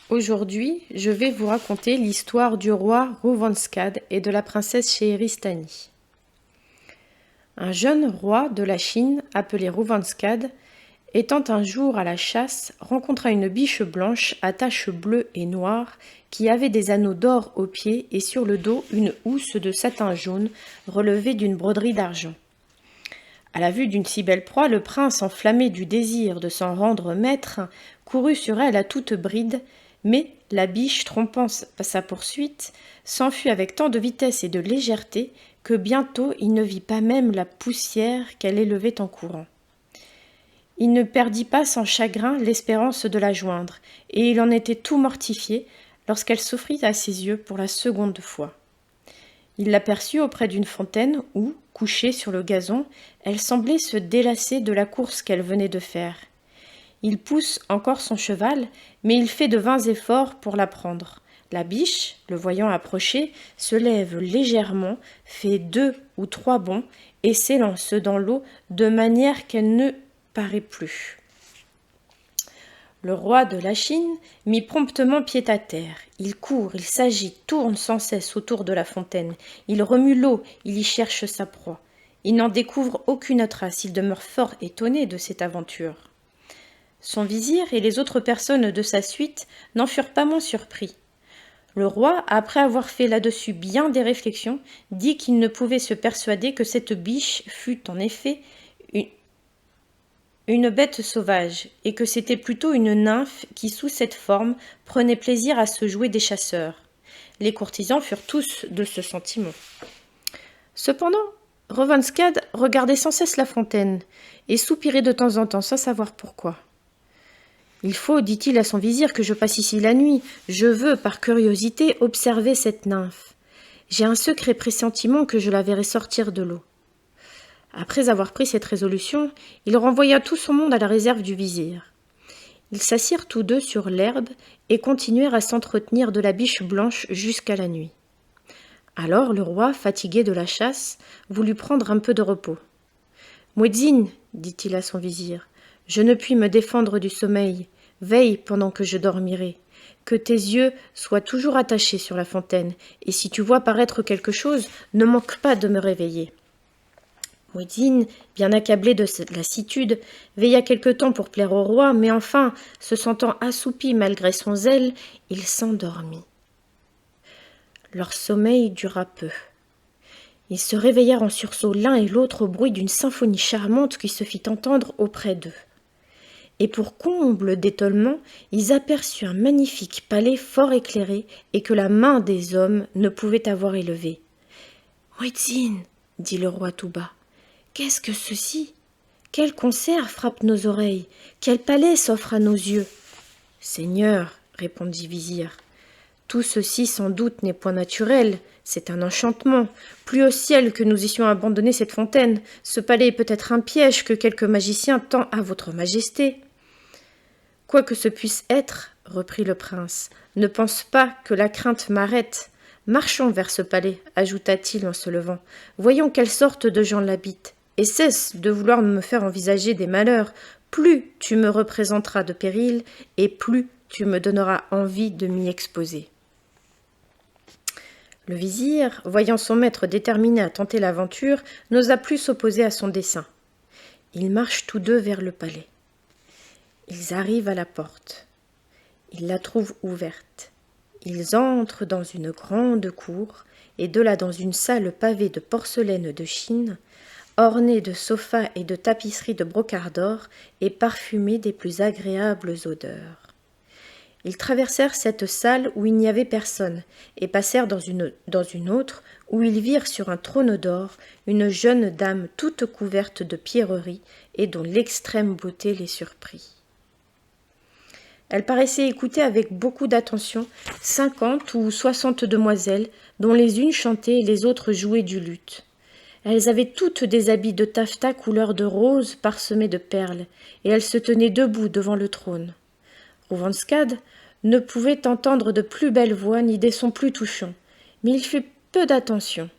Aujourd'hui, je vais vous raconter l'histoire du roi Rouvanskad et de la princesse Scheheristani. Un jeune roi de la Chine, appelé Rouvanskad, étant un jour à la chasse, rencontra une biche blanche à taches bleues et noires qui avait des anneaux d'or aux pieds et sur le dos une housse de satin jaune relevée d'une broderie d'argent. À la vue d'une si belle proie, le prince, enflammé du désir de s'en rendre maître, courut sur elle à toute bride, mais la biche, trompant sa poursuite, s'enfuit avec tant de vitesse et de légèreté que bientôt il ne vit pas même la poussière qu'elle élevait en courant. Il ne perdit pas sans chagrin l'espérance de la joindre, et il en était tout mortifié lorsqu'elle s'offrit à ses yeux pour la seconde fois. Il l'aperçut auprès d'une fontaine où, couchée sur le gazon, elle semblait se délasser de la course qu'elle venait de faire. Il pousse encore son cheval, mais il fait de vains efforts pour la prendre. La biche, le voyant approcher, se lève légèrement, fait 2 ou 3 bonds et s'élance dans l'eau de manière qu'elle ne paraît plus. Le roi de la Chine mit promptement pied à terre. Il court, il s'agite, tourne sans cesse autour de la fontaine. Il remue l'eau, il y cherche sa proie. Il n'en découvre aucune trace, il demeure fort étonné de cette aventure. Son vizir et les autres personnes de sa suite n'en furent pas moins surpris. Le roi, après avoir fait là-dessus bien des réflexions, dit qu'il ne pouvait se persuader que cette biche fût en effet une bête sauvage, et que c'était plutôt une nymphe qui, sous cette forme, prenait plaisir à se jouer des chasseurs. Les courtisans furent tous de ce sentiment. Cependant, Rouvanskad regardait sans cesse la fontaine, et soupirait de temps en temps sans savoir pourquoi. « Il faut, dit-il à son vizir, que je passe ici la nuit. Je veux, par curiosité, observer cette nymphe. J'ai un secret pressentiment que je la verrai sortir de l'eau. » Après avoir pris cette résolution, il renvoya tout son monde à la réserve du vizir. Ils s'assirent tous deux sur l'herbe et continuèrent à s'entretenir de la biche blanche jusqu'à la nuit. Alors le roi, fatigué de la chasse, voulut prendre un peu de repos. « Muezzin, dit-il à son vizir, je ne puis me défendre du sommeil. Veille pendant que je dormirai. Que tes yeux soient toujours attachés sur la fontaine, et si tu vois paraître quelque chose, ne manque pas de me réveiller. » Muezzin, bien accablé de lassitude, veilla quelque temps pour plaire au roi, mais enfin, se sentant assoupi malgré son zèle, il s'endormit. Leur sommeil dura peu. Ils se réveillèrent en sursaut l'un et l'autre au bruit d'une symphonie charmante qui se fit entendre auprès d'eux. Et pour comble d'étonnement, ils aperçurent un magnifique palais fort éclairé et que la main des hommes ne pouvait avoir élevé. « Muezzin, dit le roi tout bas, qu'est-ce que ceci? Quel concert frappe nos oreilles? Quel palais s'offre à nos yeux? Seigneur, répondit vizir, tout ceci sans doute n'est point naturel, c'est un enchantement. Plus au ciel que nous eussions abandonné cette fontaine, ce palais est peut-être un piège que quelque magicien tend à votre majesté. Quoi que ce puisse être, reprit le prince, ne pense pas que la crainte m'arrête. Marchons vers ce palais, ajouta-t-il en se levant. Voyons quelle sorte de gens l'habitent. Et cesse de vouloir me faire envisager des malheurs. Plus tu me représenteras de périls, et plus tu me donneras envie de m'y exposer. Le vizir, voyant son maître déterminé à tenter l'aventure, n'osa plus s'opposer à son dessein. Ils marchent tous deux vers le palais. Ils arrivent à la porte. Ils la trouvent ouverte. Ils entrent dans une grande cour, et de là dans une salle pavée de porcelaine de Chine, ornée de sofas et de tapisseries de brocart d'or et parfumée des plus agréables odeurs. Ils traversèrent cette salle où il n'y avait personne et passèrent dans une autre où ils virent sur un trône d'or une jeune dame toute couverte de pierreries et dont l'extrême beauté les surprit. Elle paraissait écouter avec beaucoup d'attention 50 ou 60 demoiselles dont les unes chantaient et les autres jouaient du luth. Elles avaient toutes des habits de taffetas couleur de rose parsemés de perles, et elles se tenaient debout devant le trône. Rouvanskad ne pouvait entendre de plus belles voix ni des sons plus touchants, mais il fit peu d'attention.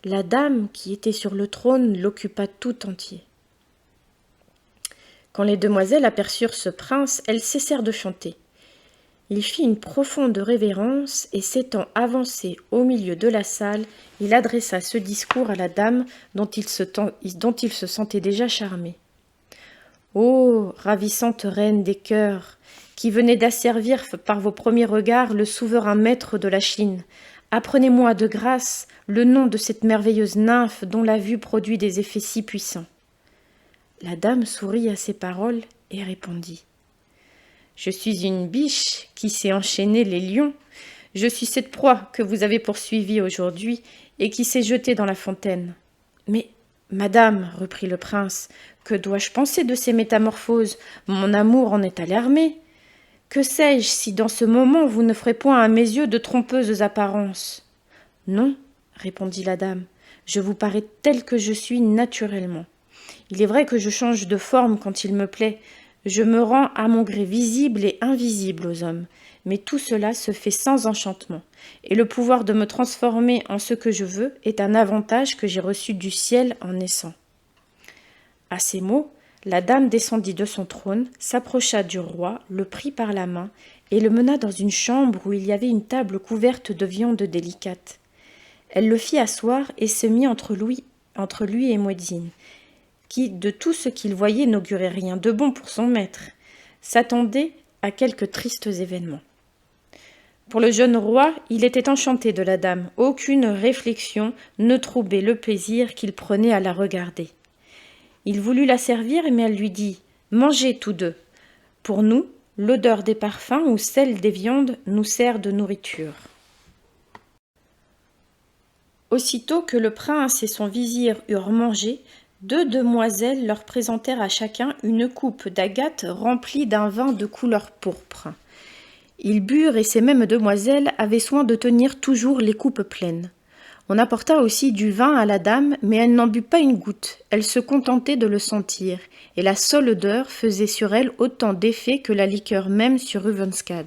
La dame qui était sur le trône l'occupa tout entier. Quand les demoiselles aperçurent ce prince, elles cessèrent de chanter. Il fit une profonde révérence et s'étant avancé au milieu de la salle, il adressa ce discours à la dame dont il se sentait déjà charmé. Ô ravissante reine des cœurs, qui venez d'asservir par vos premiers regards le souverain maître de la Chine, apprenez-moi de grâce le nom de cette merveilleuse nymphe dont la vue produit des effets si puissants. La dame sourit à ces paroles et répondit. Je suis une biche qui sait enchaîner les lions. Je suis cette proie que vous avez poursuivie aujourd'hui et qui s'est jetée dans la fontaine. Mais, madame, reprit le prince, que dois-je penser de ces métamorphoses? Mon amour en est alarmé. Que sais-je si dans ce moment vous ne ferez point à mes yeux de trompeuses apparences? Non, répondit la dame, je vous parais telle que je suis naturellement. Il est vrai que je change de forme quand il me plaît. Je me rends à mon gré visible et invisible aux hommes, mais tout cela se fait sans enchantement, et le pouvoir de me transformer en ce que je veux est un avantage que j'ai reçu du ciel en naissant. À ces mots, la dame descendit de son trône, s'approcha du roi, le prit par la main, et le mena dans une chambre où il y avait une table couverte de viande délicate. Elle le fit asseoir et se mit entre lui et Muezzin, qui, de tout ce qu'il voyait, n'augurait rien de bon pour son maître, s'attendait à quelques tristes événements. Pour le jeune roi, il était enchanté de la dame. Aucune réflexion ne troublait le plaisir qu'il prenait à la regarder. Il voulut la servir, mais elle lui dit « Mangez tous deux. Pour nous, l'odeur des parfums ou celle des viandes nous sert de nourriture. » Aussitôt que le prince et son vizir eurent mangé, deux demoiselles leur présentèrent à chacun une coupe d'agate remplie d'un vin de couleur pourpre. Ils burent et ces mêmes demoiselles avaient soin de tenir toujours les coupes pleines. On apporta aussi du vin à la dame, mais elle n'en but pas une goutte, elle se contentait de le sentir, et la seule odeur faisait sur elle autant d'effet que la liqueur même sur Ruvenskat.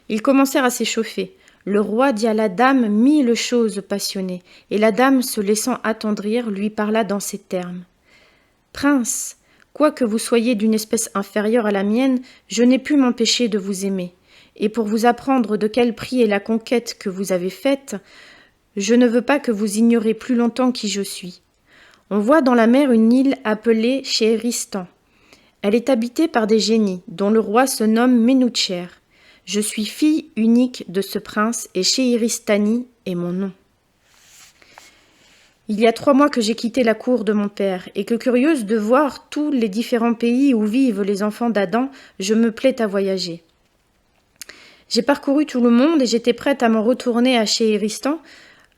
Ils commencèrent à s'échauffer. Le roi dit à la dame 1000 choses passionnées, et la dame, se laissant attendrir, lui parla dans ces termes. « Prince, quoique vous soyez d'une espèce inférieure à la mienne, je n'ai pu m'empêcher de vous aimer, et pour vous apprendre de quel prix est la conquête que vous avez faite, je ne veux pas que vous ignoriez plus longtemps qui je suis. On voit dans la mer une île appelée Scheheristan. Elle est habitée par des génies, dont le roi se nomme Menoucher. Je suis fille unique de ce prince et Scheheristani est mon nom. Il y a 3 mois que j'ai quitté la cour de mon père et que, curieuse de voir tous les différents pays où vivent les enfants d'Adam, je me plais à voyager. J'ai parcouru tout le monde et j'étais prête à m'en retourner à Scheheristan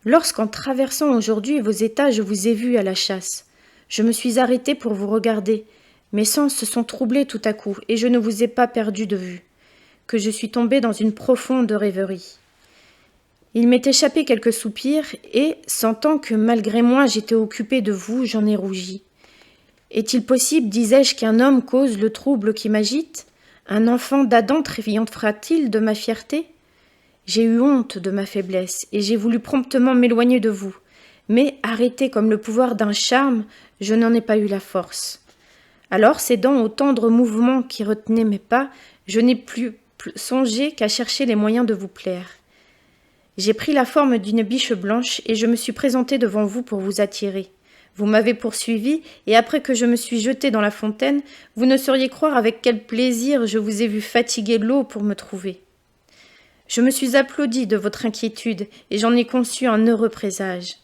lorsqu'en traversant aujourd'hui vos états, je vous ai vu à la chasse. Je me suis arrêtée pour vous regarder. Mes sens se sont troublés tout à coup et je ne vous ai pas perdu de vue. Que je suis tombée dans une profonde rêverie. Il m'est échappé quelques soupirs et, sentant que malgré moi j'étais occupée de vous, j'en ai rougi. Est-il possible, disais-je, qu'un homme cause le trouble qui m'agite? Un enfant d'Adam triomphera-t-il de ma fierté? J'ai eu honte de ma faiblesse et j'ai voulu promptement m'éloigner de vous. Mais, arrêté comme le pouvoir d'un charme, je n'en ai pas eu la force. Alors, cédant aux tendres mouvements qui retenaient mes pas, je n'ai plus songé qu'à chercher les moyens de vous plaire. J'ai pris la forme d'une biche blanche et je me suis présentée devant vous pour vous attirer. Vous m'avez poursuivi et après que je me suis jetée dans la fontaine, vous ne sauriez croire avec quel plaisir je vous ai vu fatiguer l'eau pour me trouver. Je me suis applaudie de votre inquiétude et j'en ai conçu un heureux présage.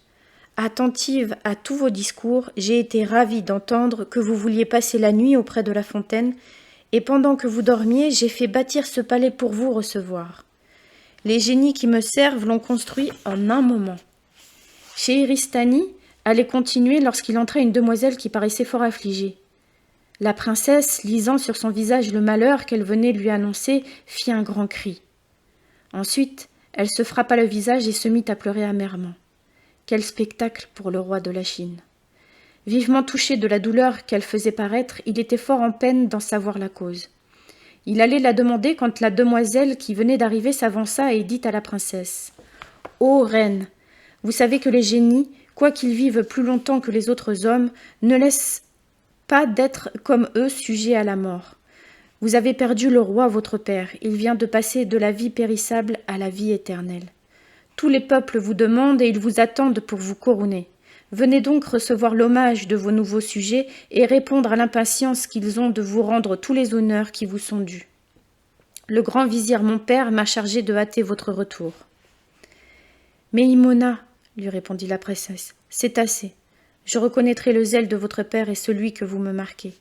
Attentive à tous vos discours, j'ai été ravie d'entendre que vous vouliez passer la nuit auprès de la fontaine et pendant que vous dormiez, j'ai fait bâtir ce palais pour vous recevoir. Les génies qui me servent l'ont construit en un moment. Scheheristani allait continuer lorsqu'il entra une demoiselle qui paraissait fort affligée. La princesse, lisant sur son visage le malheur qu'elle venait lui annoncer, fit un grand cri. Ensuite, elle se frappa le visage et se mit à pleurer amèrement. Quel spectacle pour le roi de la Chine! Vivement touché de la douleur qu'elle faisait paraître, il était fort en peine d'en savoir la cause. Il allait la demander quand la demoiselle qui venait d'arriver s'avança et dit à la princesse « Ô reine, vous savez que les génies, quoiqu'ils vivent plus longtemps que les autres hommes, ne laissent pas d'être comme eux sujets à la mort. Vous avez perdu le roi votre père, il vient de passer de la vie périssable à la vie éternelle. Tous les peuples vous demandent et ils vous attendent pour vous couronner. Venez donc recevoir l'hommage de vos nouveaux sujets et répondre à l'impatience qu'ils ont de vous rendre tous les honneurs qui vous sont dus. Le grand vizir mon père m'a chargé de hâter votre retour. Mais Imona, lui répondit la princesse, c'est assez. Je reconnaîtrai le zèle de votre père et celui que vous me marquez.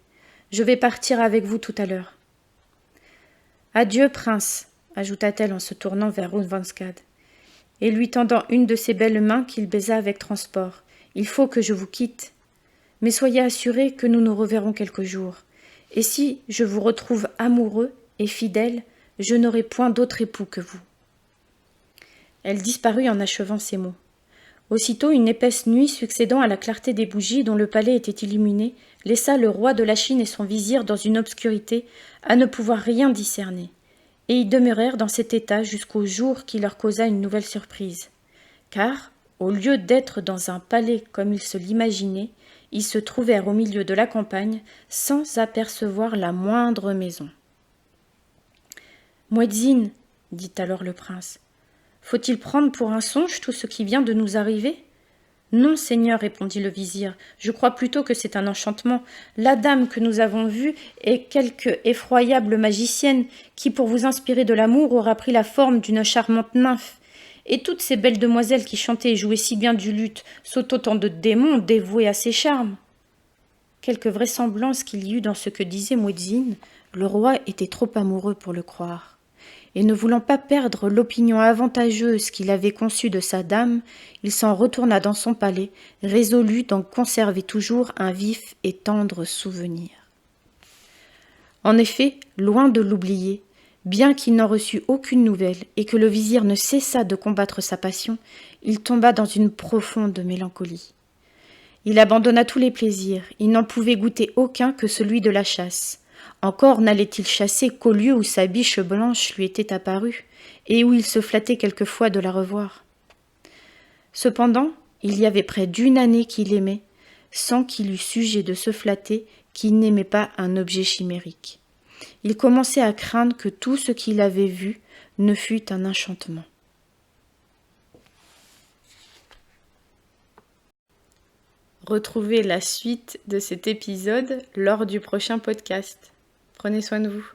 Je vais partir avec vous tout à l'heure. Adieu, prince, ajouta-t-elle en se tournant vers Roosvanskad, et lui tendant une de ses belles mains qu'il baisa avec transport. Il faut que je vous quitte. Mais soyez assurés que nous nous reverrons quelque jour. Et si je vous retrouve amoureux et fidèle, je n'aurai point d'autre époux que vous. Elle disparut en achevant ces mots. Aussitôt une épaisse nuit succédant à la clarté des bougies dont le palais était illuminé, laissa le roi de la Chine et son vizir dans une obscurité à ne pouvoir rien discerner, et ils demeurèrent dans cet état jusqu'au jour qui leur causa une nouvelle surprise. Car, au lieu d'être dans un palais comme ils se l'imaginaient, ils se trouvèrent au milieu de la campagne sans apercevoir la moindre maison. « Muezzin, dit alors le prince, faut-il prendre pour un songe tout ce qui vient de nous arriver ? Non, seigneur, répondit le vizir, je crois plutôt que c'est un enchantement. La dame que nous avons vue est quelque effroyable magicienne qui, pour vous inspirer de l'amour, aura pris la forme d'une charmante nymphe. Et toutes ces belles demoiselles qui chantaient et jouaient si bien du luth sont autant de démons dévoués à ses charmes. Quelque vraisemblance qu'il y eût dans ce que disait Muezzin, le roi était trop amoureux pour le croire. Et ne voulant pas perdre l'opinion avantageuse qu'il avait conçue de sa dame, il s'en retourna dans son palais, résolu d'en conserver toujours un vif et tendre souvenir. En effet, loin de l'oublier, bien qu'il n'en reçût aucune nouvelle et que le vizir ne cessât de combattre sa passion, il tomba dans une profonde mélancolie. Il abandonna tous les plaisirs, il n'en pouvait goûter aucun que celui de la chasse. Encore n'allait-il chasser qu'au lieu où sa biche blanche lui était apparue, et où il se flattait quelquefois de la revoir. Cependant, il y avait près d'une année qu'il aimait, sans qu'il eût sujet de se flatter qu'il n'aimait pas un objet chimérique. Il commençait à craindre que tout ce qu'il avait vu ne fût un enchantement. Retrouvez la suite de cet épisode lors du prochain podcast. Prenez soin de vous.